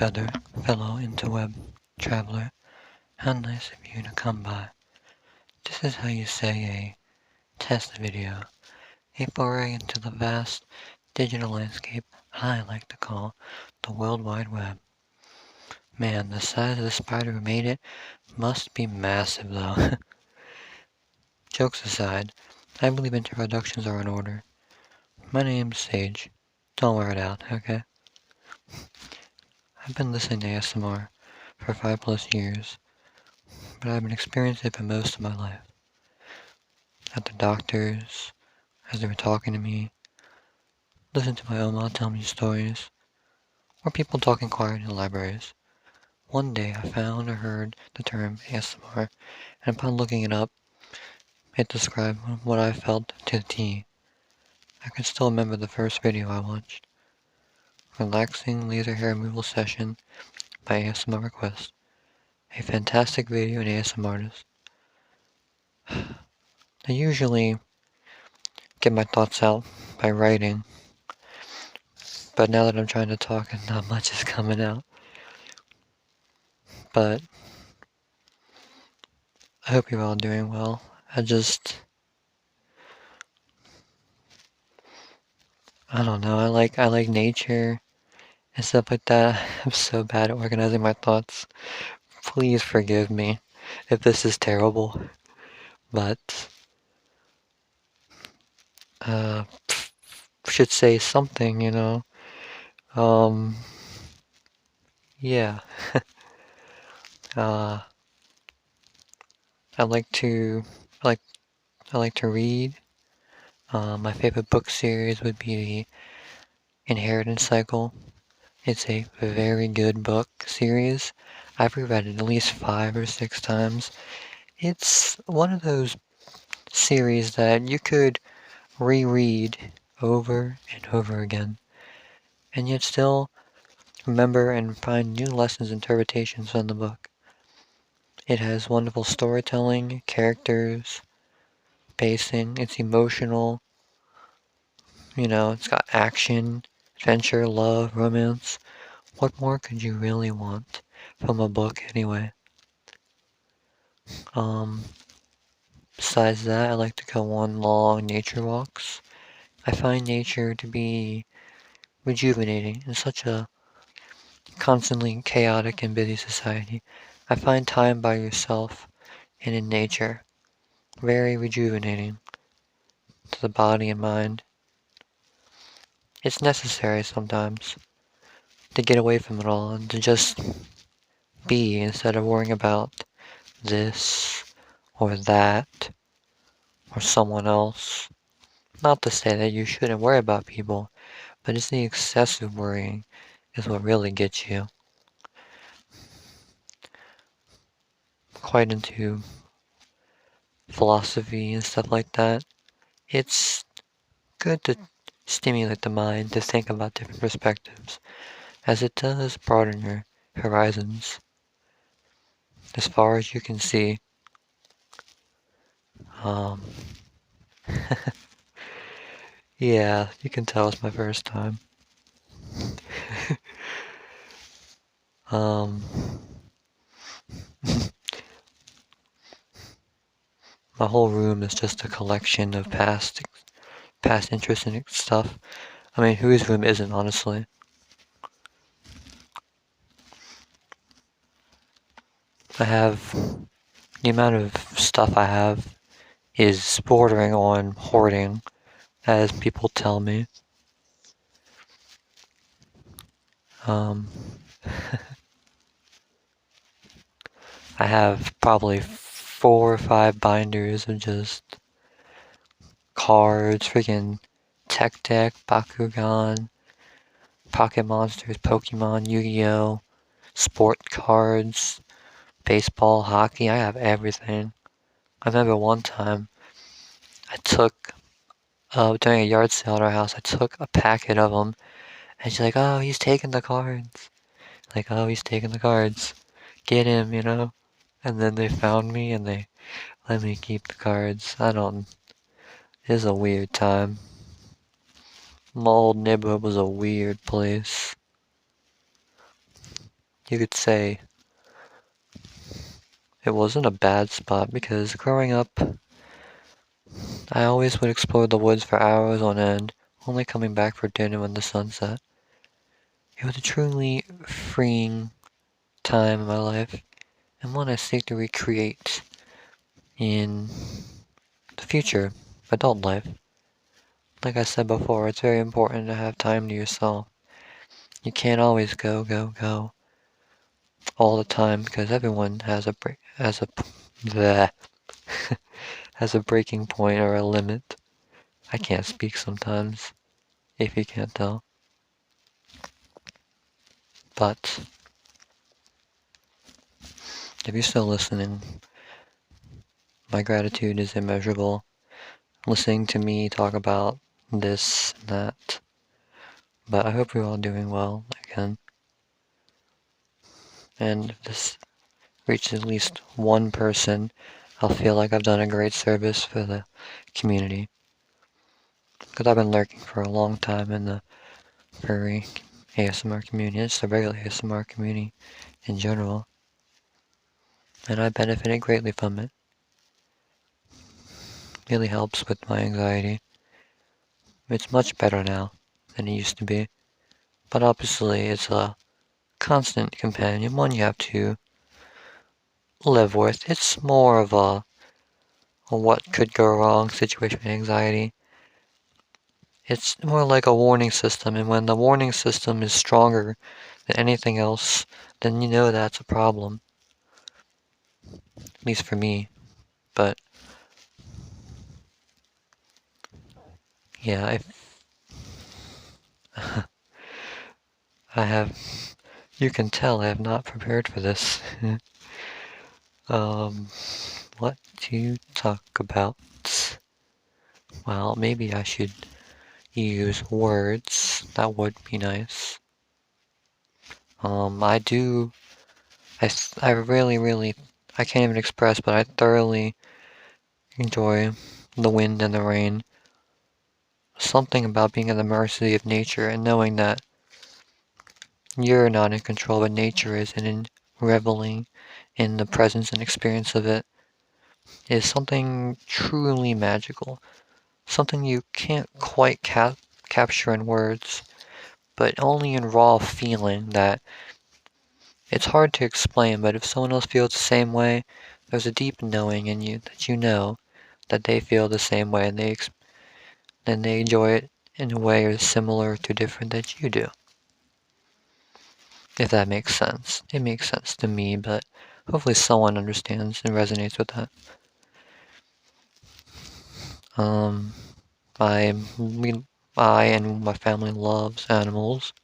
feather, fellow interweb traveler, how nice of you to come by. This is how you say a test video, a foray into the vast digital landscape I like to call the World Wide Web. Man, the size of the spider who made it must be massive though. Jokes aside, I believe introductions are in order. My name's Sage. Don't wear it out, okay? I've been listening to ASMR for 5+ years, but I've been experiencing it for most of my life. At the doctors, as they were talking to me, listen to my Oma tell me stories, or people talking quiet in libraries. One day I found or heard the term ASMR, and upon looking it up, it described what I felt to the T. I can still remember the first video I watched. Relaxing laser hair removal session by ASMR request. A fantastic video and ASMR artist. I usually get my thoughts out by writing, but now that I'm trying to talk, not much is coming out. But I hope you're all doing well. I don't know, I like nature and stuff like that. I'm so bad at organizing my thoughts. Please forgive me if this is terrible, but should say something, you know. Yeah. Uh, I like to I like I like to read. My favorite book series would be the Inheritance Cycle. It's a very good book series. I've reread it at least 5 or 6 times. It's one of those series that you could reread over and over again, and yet still remember and find new lessons and interpretations from the book. It has wonderful storytelling, characters, pacing, it's emotional, it's got action, adventure, love, romance. What more could you really want from a book anyway? Besides that, I like to go on long nature walks. I find nature to be rejuvenating in such a constantly chaotic and busy society. I find time by yourself and in nature very rejuvenating to the body and mind. It's necessary sometimes to get away from it all and to just be instead of worrying about this or that or someone else. Not to say that you shouldn't worry about people, but it's the excessive worrying is what really gets you. Quite into philosophy and stuff like that. It's good to stimulate the mind to think about different perspectives, as it does broaden your horizons as far as you can see. Yeah, you can tell it's my first time. My whole room is just a collection of past interests and stuff. I mean, whose room isn't, honestly? The amount of stuff I have is bordering on hoarding, as people tell me. I have probably 4 or 5 binders of just cards, freaking Tech Deck, Bakugan, Pocket Monsters, Pokemon, Yu-Gi-Oh, sport cards, baseball, hockey. I have everything. I remember one time I took, during a yard sale at our house, I took a packet of them, and she's like, oh, he's taking the cards. Like, oh, he's taking the cards. Get him, And then they found me, and they let me keep the cards. It was a weird time. My old neighborhood was a weird place. you could say it wasn't a bad spot because growing up, I always would explore the woods for hours on end, only coming back for dinner when the sun set. It was a truly freeing time in my life, and one I seek to recreate in the future, adult life. Like I said before, it's very important to have time to yourself. You can't always go, go, go all the time because everyone has a break, bleh, has a breaking point or a limit. I can't speak sometimes, if you can't tell. But if you're still listening, my gratitude is immeasurable. Listening to me talk about this and that. But I hope you're all doing well again. And if this reaches at least one person, I'll feel like I've done a great service for the community. Because I've been lurking for a long time in the furry ASMR community, it's the regular ASMR community in general. And I benefited greatly from it. Really helps with my anxiety. It's much better now than it used to be. But obviously it's a constant companion, one you have to live with. It's more of a what could go wrong situation with anxiety. It's more like a warning system, and when the warning system is stronger than anything else, then you know that's a problem. At least for me. But yeah, I have, you can tell I have not prepared for this. What to talk about? Well, maybe I should use words. That would be nice. I do, I really, I can't even express, but I thoroughly enjoy the wind and the rain. Something about being at the mercy of nature and knowing that you're not in control, but nature is, and in reveling in the presence and experience of it is something truly magical. Something you can't quite capture in words, but only in raw feeling that it's hard to explain, but if someone else feels the same way, there's a deep knowing in you that you know that they feel the same way and they enjoy it in a way or similar to different that you do. If that makes sense. It makes sense to me, but hopefully someone understands and resonates with that. Um, I, we, I and my family loves animals.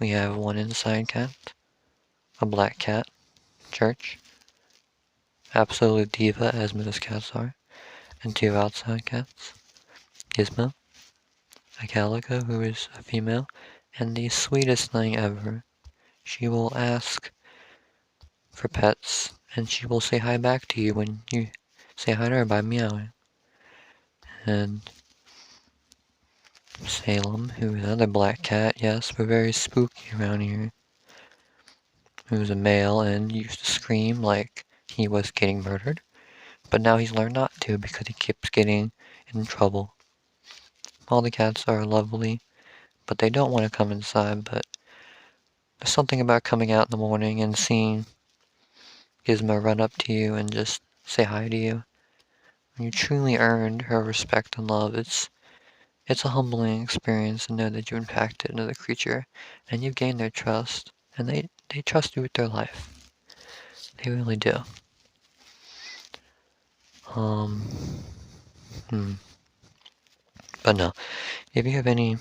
We have one inside cat, a black cat, Church, absolute diva as most cats are, and two outside cats, Gizmo, a calico who is a female, and the sweetest thing ever. She will ask for pets, and she will say hi back to you when you say hi to her by meowing. And Salem, who is another black cat, yes, we're very spooky around here, who's a male and used to scream like he was getting murdered, but now he's learned not to because he keeps getting in trouble. All the cats are lovely, but they don't want to come inside, but there's something about coming out in the morning and seeing Gizmo run up to you and just say hi to you. When you truly earned her respect and love, it's a humbling experience to know that you impacted another creature and you've gained their trust, and they trust you with their life. They really do. Um, But no, if you have any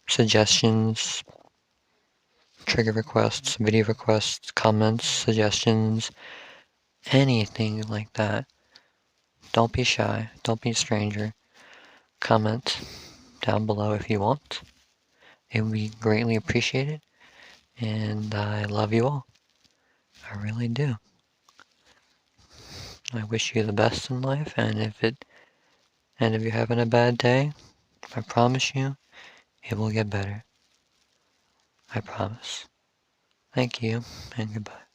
suggestions, trigger requests, video requests, comments, suggestions, anything like that, don't be shy, don't be a stranger. Comment down below if you want. It would be greatly appreciated, and I love you all. I really do. I wish you the best in life, and if you're having a bad day, I promise you, it will get better. I promise. Thank you, and goodbye.